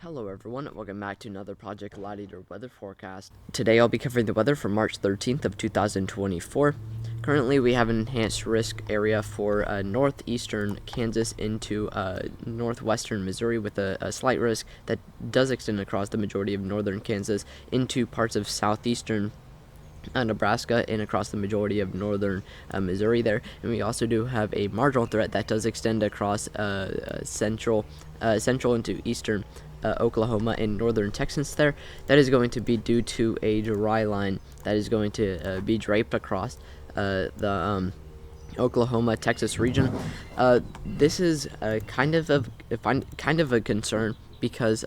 Hello everyone, welcome back to another Project Gladiator weather forecast. Today I'll be covering the weather for March 13th of 2024. Currently we have an enhanced risk area for northeastern Kansas into northwestern Missouri with a slight risk that does extend across the majority of northern Kansas into parts of southeastern Nebraska and across the majority of northern Missouri there. And we also do have a marginal threat that does extend across central into eastern Oklahoma and northern Texas there. That is going to be due to a dry line that is going to be draped across the Oklahoma Texas region. This is kind of a concern because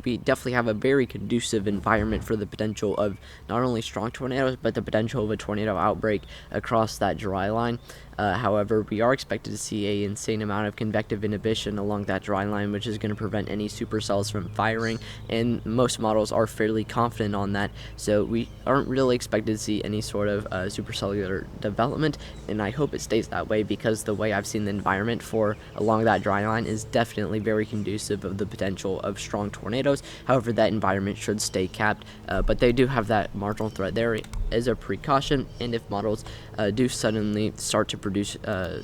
we definitely have a very conducive environment for the potential of not only strong tornadoes, but the potential of a tornado outbreak across that dry line. However, we are expected to see an insane amount of convective inhibition along that dry line, which is going to prevent any supercells from firing, and most models are fairly confident on that, so we aren't really expected to see any sort of supercellular development, and I hope it stays that way because the way I've seen the environment for along that dry line is definitely very conducive of the potential of strong tornadoes. However, that environment should stay capped, but they do have that marginal threat there as a precaution, and if models do suddenly start to produce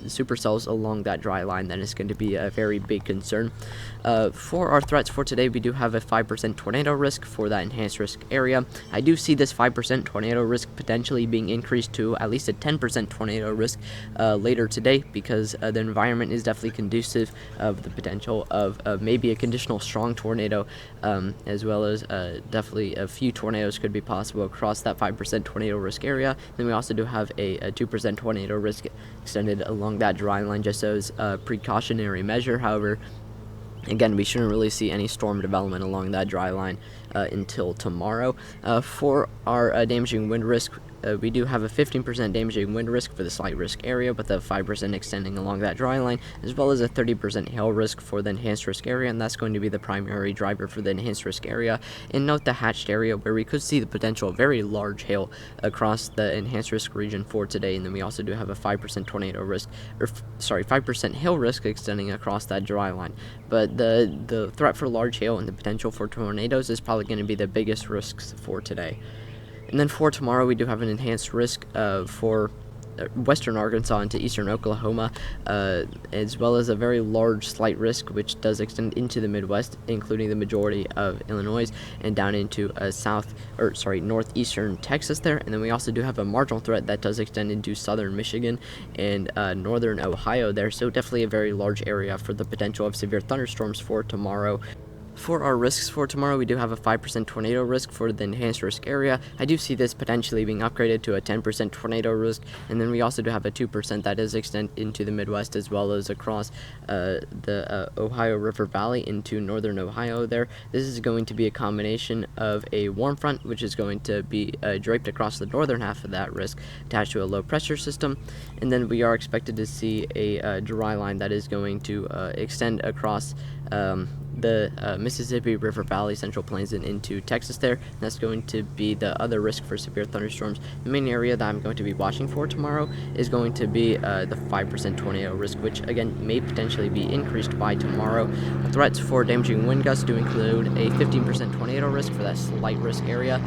supercells along that dry line, then it's going to be a very big concern. For our threats for today, we do have a 5% tornado risk for that enhanced risk area. I do see this 5% tornado risk potentially being increased to at least a 10% tornado risk later today, because the environment is definitely conducive of the potential of maybe a conditional strong tornado, as well as definitely a few tornadoes could be possible across that 5% tornado risk area. Then we also do have a 2% tornado risk extended along that dry line just as a precautionary measure. However, again, we shouldn't really see any storm development along that dry line until tomorrow. For our damaging wind risk, we do have a 15% damaging wind risk for the slight risk area, with a 5% extending along that dry line, as well as a 30% hail risk for the enhanced risk area, and that's going to be the primary driver for the enhanced risk area. And note the hatched area where we could see the potential of very large hail across the enhanced risk region for today, and then we also do have a 5% tornado risk, 5% hail risk extending across that dry line. But the threat for large hail and the potential for tornadoes is probably going to be the biggest risks for today. And then for tomorrow, we do have an enhanced risk for western Arkansas into eastern Oklahoma, as well as a very large slight risk which does extend into the Midwest, including the majority of Illinois and down into northeastern Texas there. And then we also do have a marginal threat that does extend into southern Michigan and northern Ohio there, so definitely a very large area for the potential of severe thunderstorms for tomorrow. For our risks for tomorrow, we do have a 5% tornado risk for the enhanced risk area. I do see this potentially being upgraded to a 10% tornado risk, and then we also do have a 2% that does extend into the Midwest as well as across the Ohio River Valley into northern Ohio there. This is going to be a combination of a warm front, which is going to be draped across the northern half of that risk, attached to a low pressure system, and then we are expected to see a dry line that is going to extend across the Mississippi River Valley, Central Plains, and into Texas there. And that's going to be the other risk for severe thunderstorms. The main area that I'm going to be watching for tomorrow is going to be the 5% tornado risk, which again may potentially be increased by tomorrow. Threats for damaging wind gusts do include a 15% tornado risk for that slight risk area.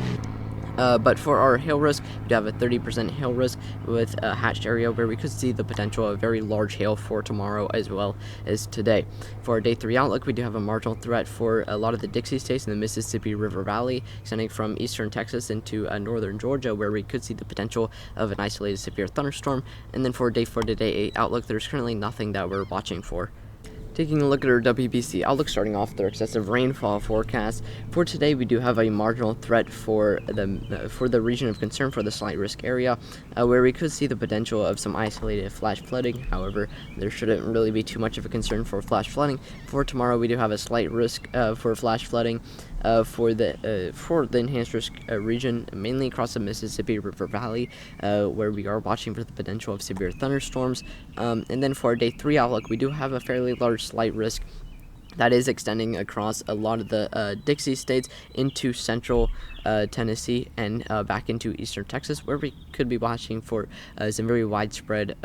But for our hail risk, we do have a 30% hail risk with a hatched area where we could see the potential of very large hail for tomorrow as well as today. For our day 3 outlook, we do have a marginal threat for a lot of the Dixie states in the Mississippi River Valley, extending from eastern Texas into northern Georgia, where we could see the potential of an isolated severe thunderstorm. And then for day 4 to day 8 outlook, there's currently nothing that we're watching for. Taking a look at our WBC outlook, starting off with our excessive rainfall forecast. For today, we do have a marginal threat for the region of concern for the slight risk area, where we could see the potential of some isolated flash flooding. However, there shouldn't really be too much of a concern for flash flooding. For tomorrow, we do have a slight risk for flash flooding for the enhanced risk region, mainly across the Mississippi River Valley, where we are watching for the potential of severe thunderstorms. And then for our day 3 outlook, we do have a fairly large slight risk that is extending across a lot of the Dixie states into central Tennessee and back into eastern Texas, where we could be watching for some very widespread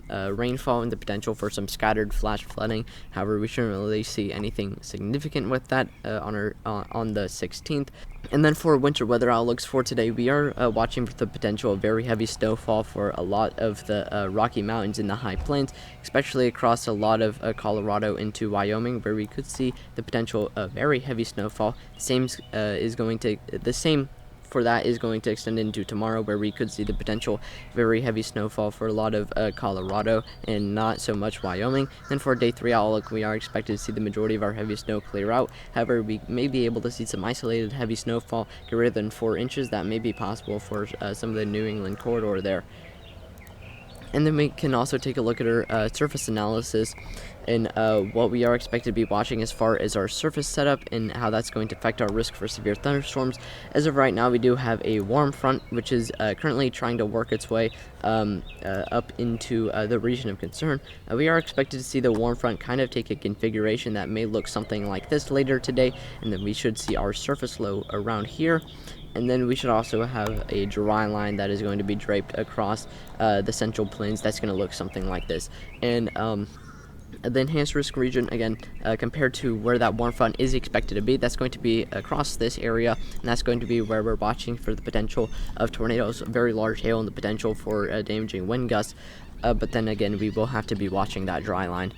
rainfall and the potential for some scattered flash flooding. However, we shouldn't really see anything significant with that on the 16th. And then for winter weather outlooks for today, we are watching for the potential of very heavy snowfall for a lot of the Rocky Mountains in the high plains, especially across a lot of Colorado into Wyoming, where we could see the potential of very heavy snowfall. The same for that is going to extend into tomorrow, where we could see the potential very heavy snowfall for a lot of Colorado and not so much Wyoming. Then for day 3 outlook, we are expected to see the majority of our heavy snow clear out. However, we may be able to see some isolated heavy snowfall greater than 4 inches. That may be possible for some of the New England corridor there. And then we can also take a look at our surface analysis and what we are expected to be watching as far as our surface setup and how that's going to affect our risk for severe thunderstorms. As of right now, we do have a warm front, which is currently trying to work its way up into the region of concern. We are expected to see the warm front kind of take a configuration that may look something like this later today, and then we should see our surface low around here. And then we should also have a dry line that is going to be draped across the central plains. That's going to look something like this. And the enhanced risk region, again, compared to where that warm front is expected to be, that's going to be across this area, and that's going to be where we're watching for the potential of tornadoes, very large hail, and the potential for damaging wind gusts. But then again, we will have to be watching that dry line.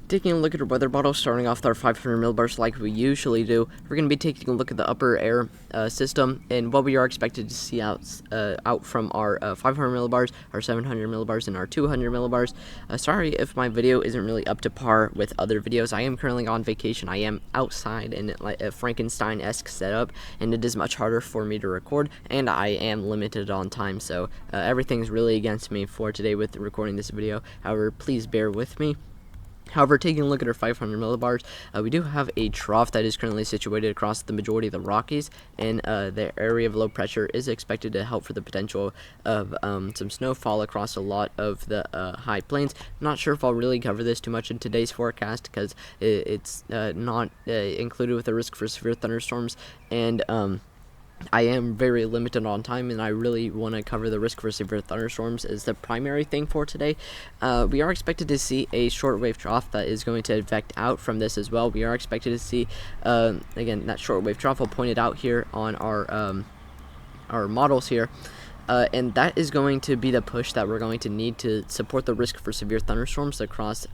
Taking a look at our weather model, starting off with our 500 millibars like we usually do, we're going to be taking a look at the upper air system and what we are expected to see out from our 500 millibars, our 700 millibars, and our 200 millibars. Sorry if my video isn't really up to par with other videos. I am currently on vacation. I am outside in a Frankenstein-esque setup, and it is much harder for me to record, and I am limited on time, so everything's really against me for today with recording this video. However, please bear with me. However, taking a look at our 500 millibars, we do have a trough that is currently situated across the majority of the Rockies, and the area of low pressure is expected to help for the potential of some snowfall across a lot of the high plains. I'm not sure if I'll really cover this too much in today's forecast because it's not included with the risk for severe thunderstorms, and I am very limited on time, and I really want to cover the risk for severe thunderstorms as the primary thing for today. We are expected to see a shortwave trough that is going to advect out from this as well. We are expected to see, again, that shortwave trough I'll point it out here on our models here. And that is going to be the push that we're going to need to support the risk for severe thunderstorms across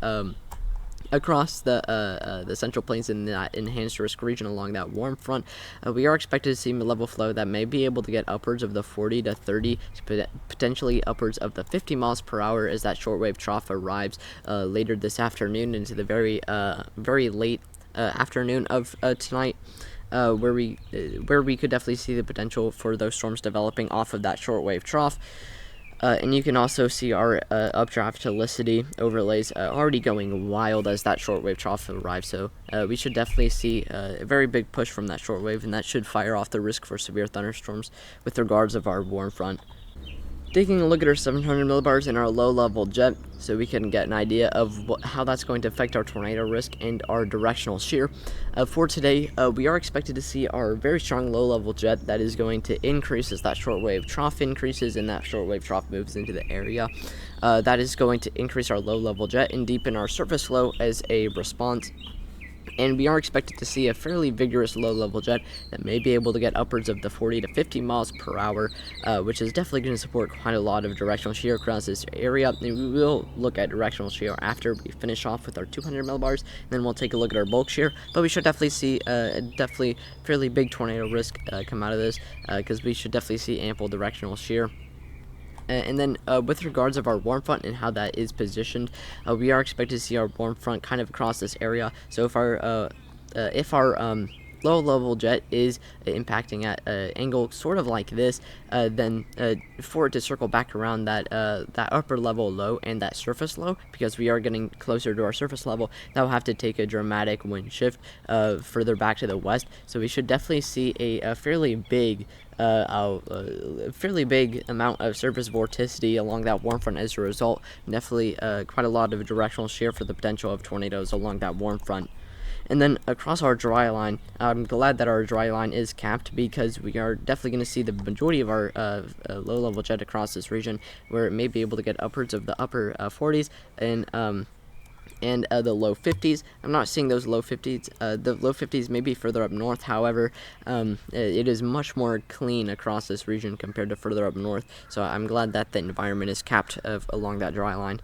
the central plains in that enhanced risk region along that warm front. We are expected to see mid-level flow that may be able to get upwards of the 40 to 30, potentially upwards of the 50 miles per hour as that shortwave trough arrives later this afternoon into the very late afternoon of tonight. Where we could definitely see the potential for those storms developing off of that shortwave trough. And you can also see our updraft helicity overlays already going wild as that shortwave trough arrives. So we should definitely see a very big push from that shortwave, and that should fire off the risk for severe thunderstorms with regards of our warm front. Taking a look at our 700 millibars and our low-level jet, so we can get an idea of how that's going to affect our tornado risk and our directional shear. For today, we are expected to see our very strong low-level jet that is going to increase as that shortwave trough increases and that shortwave trough moves into the area. That is going to increase our low-level jet and deepen our surface flow as a response. And we are expected to see a fairly vigorous low-level jet that may be able to get upwards of the 40 to 50 miles per hour, which is definitely going to support quite a lot of directional shear across this area. And we will look at directional shear after we finish off with our 200 millibars, and then we'll take a look at our bulk shear. But we should definitely see definitely fairly big tornado risk come out of this, because we should definitely see ample directional shear. And then with regards of our warm front and how that is positioned, we are expected to see our warm front kind of across this area. So if our low-level jet is impacting at an angle sort of like this, then for it to circle back around that upper level low and that surface low, because we are getting closer to our surface level, that will have to take a dramatic wind shift further back to the west. So we should definitely see a fairly big amount of surface vorticity along that warm front as a result. Definitely quite a lot of directional shear for the potential of tornadoes along that warm front. And then across our dry line, I'm glad that our dry line is capped, because we are definitely going to see the majority of our low-level jet across this region, where it may be able to get upwards of the upper 40s and the low 50s. I'm not seeing those low 50s. The low 50s may be further up north. However, it is much more clean across this region compared to further up north. So I'm glad that the environment is capped along that dry line.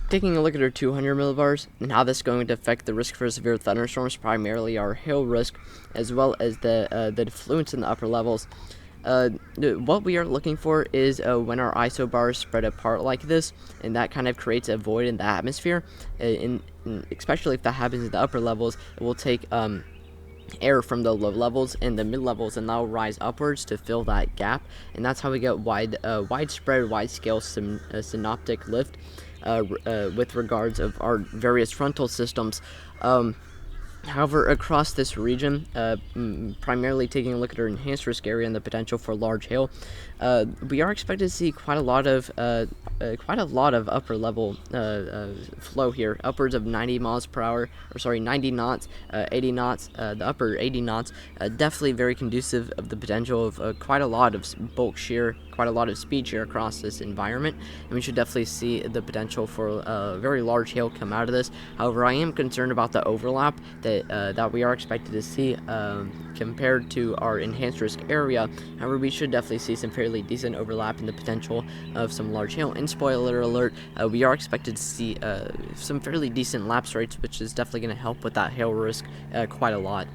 Taking a look at our 200 millibars and how this is going to affect the risk for severe thunderstorms, primarily our hail risk, as well as the defluence in the upper levels. What we are looking for is when our isobars spread apart like this, and that kind of creates a void in the atmosphere. Especially if that happens in the upper levels, it will take air from the low levels and the mid levels, and that will rise upwards to fill that gap, and that's how we get widespread, wide-scale synoptic lift with regards of our various frontal systems. However, across this region, primarily taking a look at our enhanced risk area and the potential for large hail, we are expected to see quite a lot of upper level flow here, upwards of 90 knots, 80 knots, the upper 80 knots. Definitely very conducive of the potential of quite a lot of bulk shear, quite a lot of speed shear across this environment, and we should definitely see the potential for very large hail come out of this. However, I am concerned about the overlap that we are expected to see compared to our enhanced risk area. However, we should definitely see some fairly decent overlap in the potential of some large hail. And spoiler alert, we are expected to see some fairly decent lapse rates, which is definitely going to help with that hail risk quite a lot.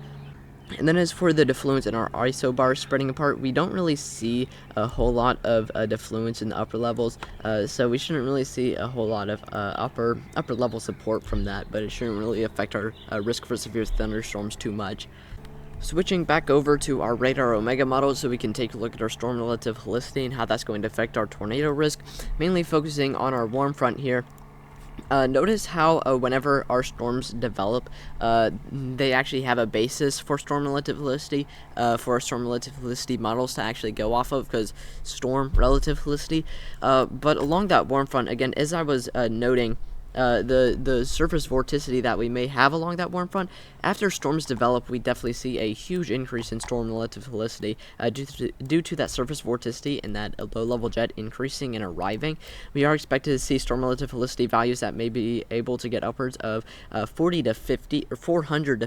And then as for the defluence in our isobars spreading apart, we don't really see a whole lot of defluence in the upper levels, so we shouldn't really see a whole lot of upper level support from that, but it shouldn't really affect our risk for severe thunderstorms too much. Switching back over to our radar omega model so we can take a look at our storm relative helicity and how that's going to affect our tornado risk, mainly focusing on our warm front here. Notice how whenever our storms develop, they actually have a basis for storm relative helicity, for our storm relative helicity models to actually go off of, because storm relative helicity. But along that warm front, again, as I was noting, the surface vorticity that we may have along that warm front, after storms develop, we definitely see a huge increase in storm relative helicity due to that surface vorticity and that low-level jet increasing and arriving. We are expected to see storm relative helicity values that may be able to get upwards of 40 to 50 or 400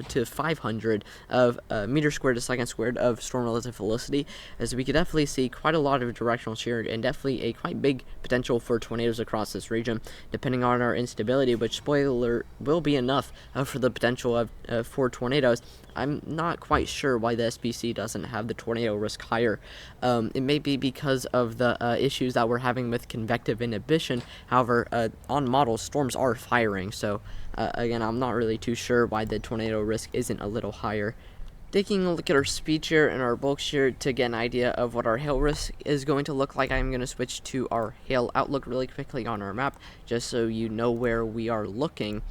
to 500 of meters squared to second squared of storm relative helicity, as we could definitely see quite a lot of directional shear and definitely a quite big potential for tornadoes across this region, depending on our instability, which, spoiler, will be enough for the potential of for tornadoes. I'm not quite sure why the SPC doesn't have the tornado risk higher. It may be because of the issues that we're having with convective inhibition. However, on models, storms are firing, so again, I'm not really too sure why the tornado risk isn't a little higher. Taking a look at our speed shear and our bulk shear to get an idea of what our hail risk is going to look like, I'm going to switch to our hail outlook really quickly on our map, just so you know where we are looking.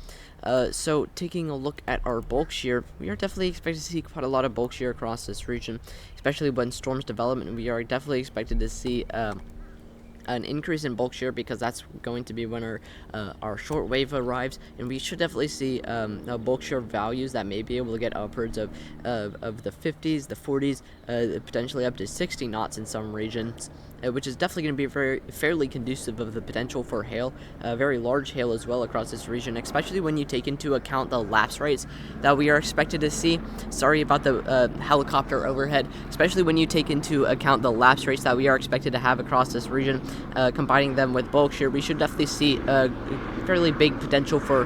So taking a look at our bulk shear, we are definitely expected to see quite a lot of bulk shear across this region, especially when storms develop, and we are definitely expected to see an increase in bulk shear, because that's going to be when our short wave arrives, and we should definitely see bulk shear values that may be able to get upwards of the 50s, the 40s, potentially up to 60 knots in some regions, which is definitely going to be fairly conducive of the potential for hail, very large hail as well across this region, especially when you take into account the lapse rates that we are expected to see. Sorry about the helicopter overhead. Especially when you take into account the lapse rates that we are expected to have across this region, combining them with bulk shear, we should definitely see a fairly big potential for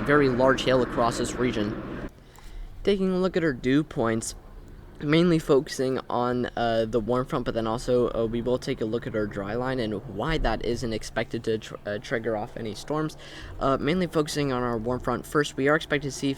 very large hail across this region. Taking a look at our dew points, mainly focusing on the warm front, but then also we will take a look at our dry line and why that isn't expected to trigger off any storms. Mainly focusing on our warm front. First, we are expected to see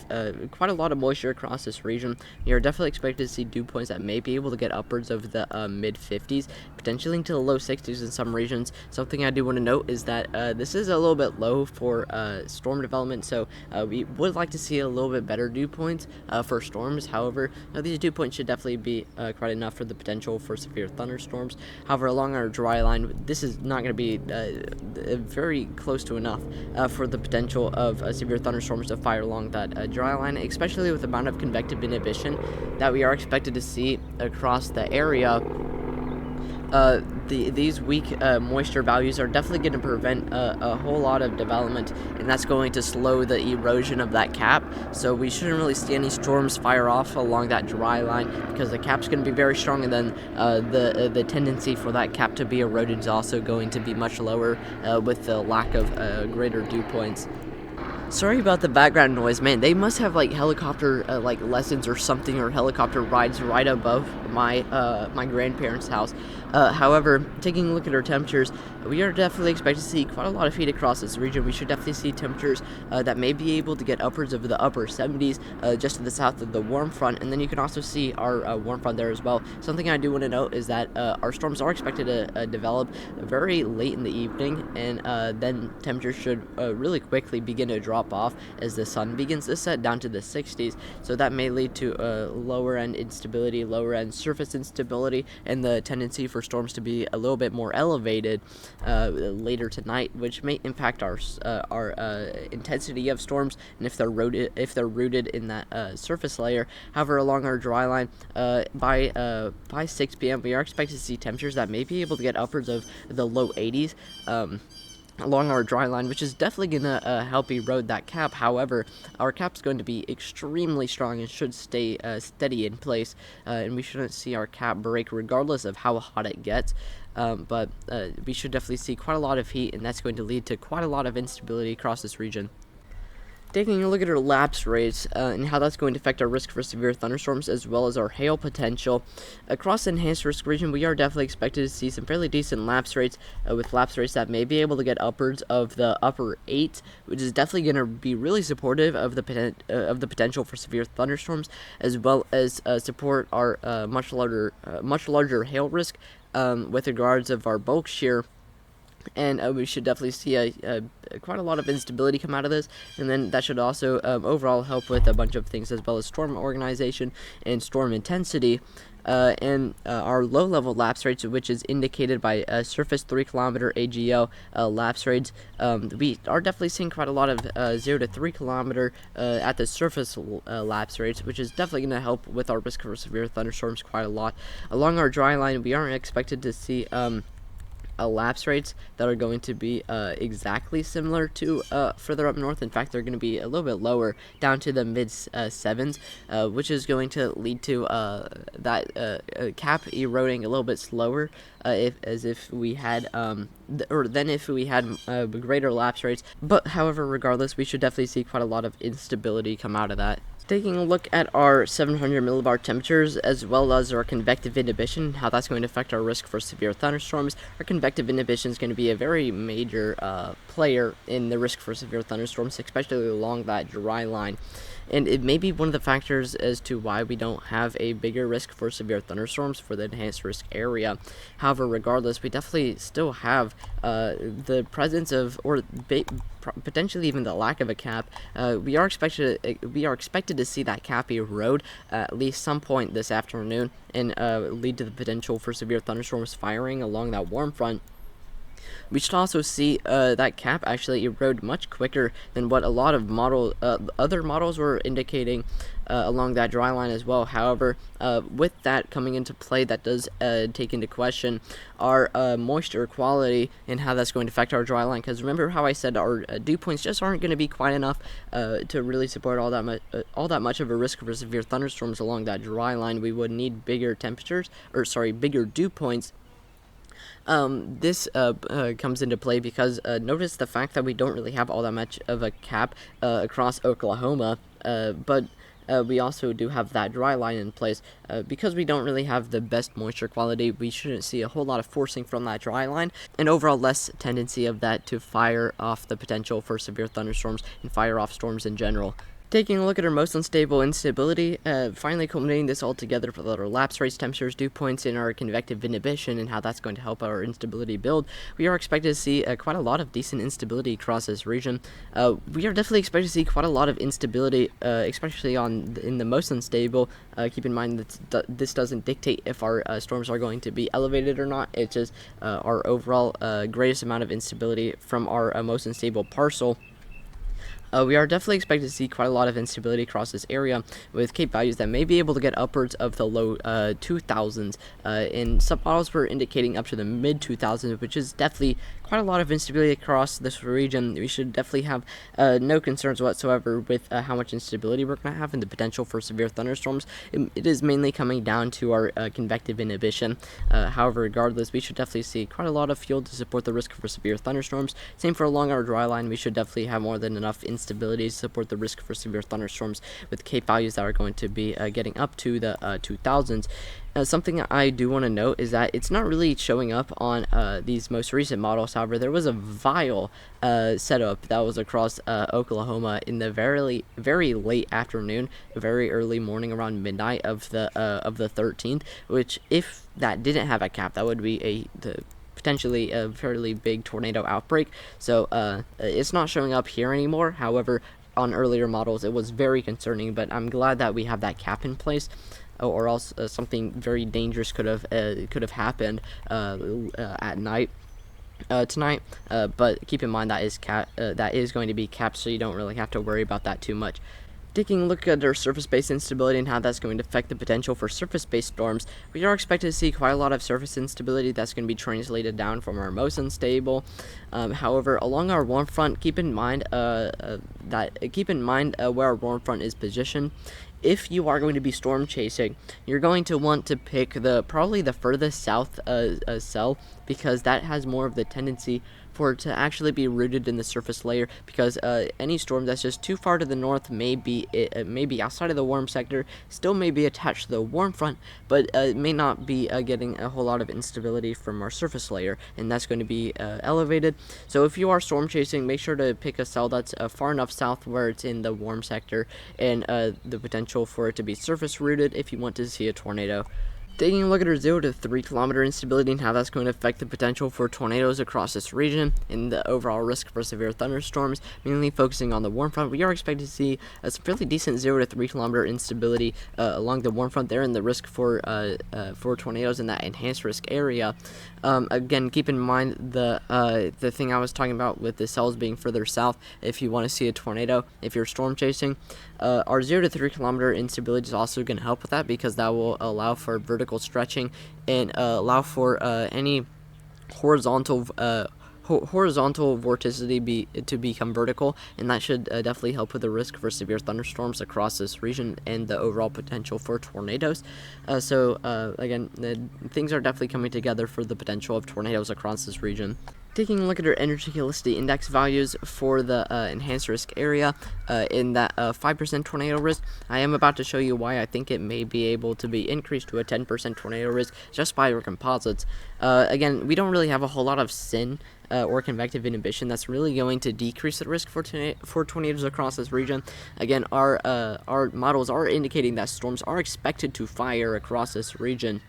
quite a lot of moisture across this region. We are definitely expected to see dew points that may be able to get upwards of the mid 50s, potentially into the low 60s in some regions. Something I do want to note is that this is a little bit low for storm development, so we would like to see a little bit better dew points for storms. However, these dew points should definitely be quite enough for the potential for severe thunderstorms. However, along our dry line, this is not going to be very close to enough for the potential of severe thunderstorms to fire along that dry line, especially with the amount of convective inhibition that we are expected to see across the area. These weak moisture values are definitely going to prevent a whole lot of development, and that's going to slow the erosion of that cap. So we shouldn't really see any storms fire off along that dry line, because the cap's going to be very strong, and then the tendency for that cap to be eroded is also going to be much lower with the lack of greater dew points. Sorry about the background noise, man. They must have like helicopter like lessons or something, or helicopter rides right above my my grandparents' house. However, taking a look at our temperatures, we are definitely expected to see quite a lot of heat across this region. We should definitely see temperatures that may be able to get upwards of the upper 70s just to the south of the warm front, and then you can also see our warm front there as well. Something I do want to note is that our storms are expected to develop very late in the evening, and then temperatures should really quickly begin to drop off as the sun begins to set down to the 60s. So that may lead to lower end instability, lower end surface instability, and the tendency for storms to be a little bit more elevated later tonight, which may impact our intensity of storms, and if they're rooted in that surface layer. However, along our dry line, by 6 p.m. we are expected to see temperatures that may be able to get upwards of the low 80s. Along our dry line, which is definitely going to help erode that cap. However, our cap's going to be extremely strong and should stay steady in place, and we shouldn't see our cap break regardless of how hot it gets. But we should definitely see quite a lot of heat, and that's going to lead to quite a lot of instability across this region. Taking a look at our lapse rates and how that's going to affect our risk for severe thunderstorms, as well as our hail potential. Across the enhanced risk region, we are definitely expected to see some fairly decent lapse rates, with lapse rates that may be able to get upwards of the upper 8, which is definitely going to be really supportive of the potential for severe thunderstorms, as well as support our much larger hail risk with regards of our bulk shear. And we should definitely see quite a lot of instability come out of this, and then that should also overall help with a bunch of things, as well as storm organization and storm intensity. And our low-level lapse rates, which is indicated by surface 3-kilometer AGL lapse rates, we are definitely seeing quite a lot of 0 to 3 kilometer at the surface lapse rates, which is definitely going to help with our risk for severe thunderstorms quite a lot. Along our dry line, we aren't expected to see lapse rates that are going to be exactly similar to further up north. In fact, they're going to be a little bit lower, down to the mid 7s, which is going to lead to that cap eroding a little bit slower, if we had greater lapse rates. But however, regardless, we should definitely see quite a lot of instability come out of that. Taking a look at our 700 millibar temperatures, as well as our convective inhibition, how that's going to affect our risk for severe thunderstorms. Our convective inhibition is going to be a very major player in the risk for severe thunderstorms, especially along that dry line. And it may be one of the factors as to why we don't have a bigger risk for severe thunderstorms for the enhanced risk area. However, regardless, we definitely still have the presence of, or potentially even the lack of a cap. We are expected to see that cap erode at least some point this afternoon, and lead to the potential for severe thunderstorms firing along that warm front. We should also see that cap actually erode much quicker than what a lot of other models were indicating along that dry line as well. However, with that coming into play, that does take into question our moisture quality and how that's going to affect our dry line. Because remember how I said our dew points just aren't going to be quite enough to really support all that much of a risk for severe thunderstorms along that dry line. We would need bigger bigger dew points. This comes into play because notice the fact that we don't really have all that much of a cap across Oklahoma, but we also do have that dry line in place. Because we don't really have the best moisture quality, we shouldn't see a whole lot of forcing from that dry line, and overall less tendency of that to fire off the potential for severe thunderstorms and fire off storms in general. Taking a look at our most unstable instability, finally culminating this all together with our lapse rates, temperatures, dew points, and our convective inhibition, and how that's going to help our instability build, we are expected to see quite a lot of decent instability across this region. We are definitely expected to see quite a lot of instability, especially in the most unstable. Keep in mind that this doesn't dictate if our storms are going to be elevated or not. It's just our overall greatest amount of instability from our most unstable parcel. We are definitely expected to see quite a lot of instability across this area, with Cape values that may be able to get upwards of the low 2000s. In some models, we're indicating up to the mid 2000s, which is definitely quite a lot of instability across this region. We should definitely have no concerns whatsoever with how much instability we're going to have and the potential for severe thunderstorms. It is mainly coming down to our convective inhibition. However, regardless, we should definitely see quite a lot of fuel to support the risk for severe thunderstorms. Same for along our dry line, we should definitely have more than enough instability to support the risk for severe thunderstorms, with Cape values that are going to be getting up to the 2000s. Something I do want to note is that it's not really showing up on these most recent models. However, there was a vile setup that was across Oklahoma in the very late afternoon, very early morning, around midnight of the 13th. Which, if that didn't have a cap, that would be potentially a fairly big tornado outbreak. So it's not showing up here anymore. However, on earlier models, it was very concerning. But I'm glad that we have that cap in place, or else something very dangerous could have happened at night tonight. But keep in mind that is going to be capped, so you don't really have to worry about that too much. Taking a look at our surface-based instability and how that's going to affect the potential for surface-based storms, we are expected to see quite a lot of surface instability that's going to be translated down from our most unstable. However, along our warm front, keep in mind where our warm front is positioned. If you are going to be storm chasing, you're going to want to pick probably the furthest south cell, because that has more of the tendency for it to actually be rooted in the surface layer, because any storm that's just too far to the north may be outside of the warm sector, still may be attached to the warm front, but it may not be getting a whole lot of instability from our surface layer, and that's going to be elevated. So if you are storm chasing, make sure to pick a cell that's far enough south where it's in the warm sector, and the potential for it to be surface rooted if you want to see a tornado. Taking a look at our 0 to 3 kilometer instability and how that's going to affect the potential for tornadoes across this region and the overall risk for severe thunderstorms, mainly focusing on the warm front, we are expected to see a fairly decent 0 to 3 kilometer instability along the warm front there, and the risk for tornadoes in that enhanced risk area. Again, keep in mind the thing I was talking about with the cells being further south. If you want to see a tornado, if you're storm chasing, our 0 to 3 kilometer instability is also going to help with that, because that will allow for vertical stretching and allow for any horizontal vorticity to become vertical, and that should definitely help with the risk for severe thunderstorms across this region and the overall potential for tornadoes. Again, things are definitely coming together for the potential of tornadoes across this region. Taking a look at our energy helicity index values for the enhanced risk area in that 5% tornado risk, I am about to show you why I think it may be able to be increased to a 10% tornado risk just by our composites. Again, we don't really have a whole lot of SIN or convective inhibition that's really going to decrease the risk for tornadoes across this region. Again, our models are indicating that storms are expected to fire across this region.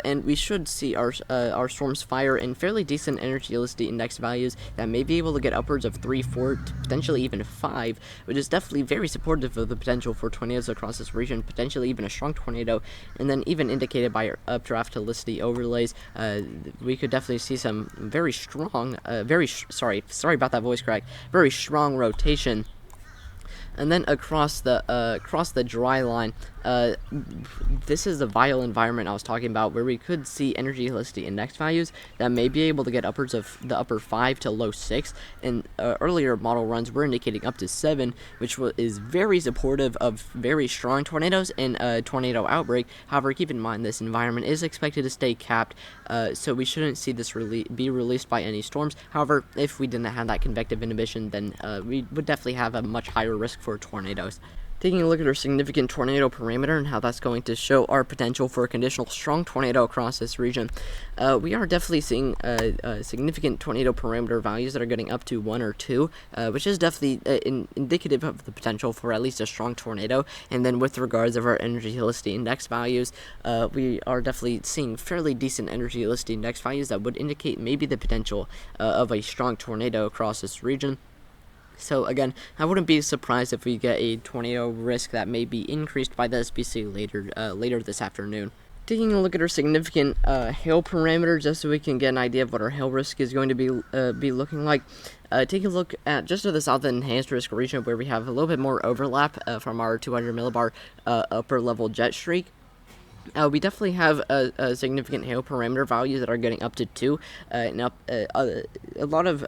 And we should see our storms fire in fairly decent energy helicity index values that may be able to get upwards of 3, 4, potentially even 5, which is definitely very supportive of the potential for tornadoes across this region, potentially even a strong tornado. And then, even indicated by our updraft helicity overlays, we could definitely see some very strong, sorry about that voice crack, very strong rotation. And then across the dry line, this is the vile environment I was talking about, where we could see energy helicity index values that may be able to get upwards of the upper 5 to low 6. And earlier model runs were indicating up to 7, which is very supportive of very strong tornadoes and a tornado outbreak. However, keep in mind this environment is expected to stay capped, so we shouldn't see this be released by any storms. However, if we didn't have that convective inhibition, then we would definitely have a much higher risk for tornadoes. Taking a look at our significant tornado parameter and how that's going to show our potential for a conditional strong tornado across this region. We are definitely seeing significant tornado parameter values that are getting up to 1 or 2, which is definitely indicative of the potential for at least a strong tornado. And then with regards of our energy helicity index values, we are definitely seeing fairly decent energy helicity index values that would indicate maybe the potential of a strong tornado across this region. So again, I wouldn't be surprised if we get a tornado risk that may be increased by the SPC later this afternoon. Taking a look at our significant hail parameter, just so we can get an idea of what our hail risk is going to be looking like. Take a look at just to the south enhanced risk region, where we have a little bit more overlap from our 200 millibar upper level jet streak. We definitely have a significant hail parameter values that are getting up to 2. Now, a lot of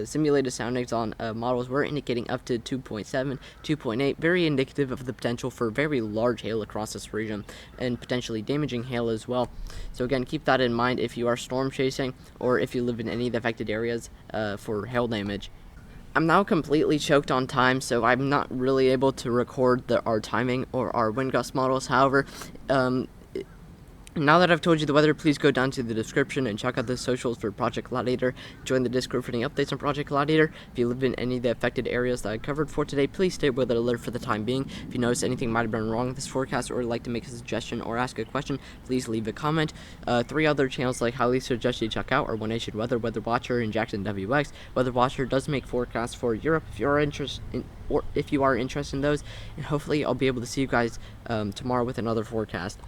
simulated soundings on models were indicating up to 2.7, 2.8, very indicative of the potential for very large hail across this region, and potentially damaging hail as well. So again, keep that in mind if you are storm chasing, or if you live in any of the affected areas for hail damage. I'm now completely choked on time, so I'm not really able to record our timing or our wind gust models. However, now that I've told you the weather, please go down to the description and check out the socials for Project Gladiator. Join the Discord for any updates on Project Gladiator. If you live in any of the affected areas that I covered for today, please stay with the alert for the time being. If you notice anything might have been wrong with this forecast, or would like to make a suggestion or ask a question, please leave a comment. 3 other channels I highly suggest you check out are One Nation Weather, Weather Watcher, and JaxonWX. Weather Watcher does make forecasts for Europe if you are interested in those, and hopefully I'll be able to see you guys tomorrow with another forecast.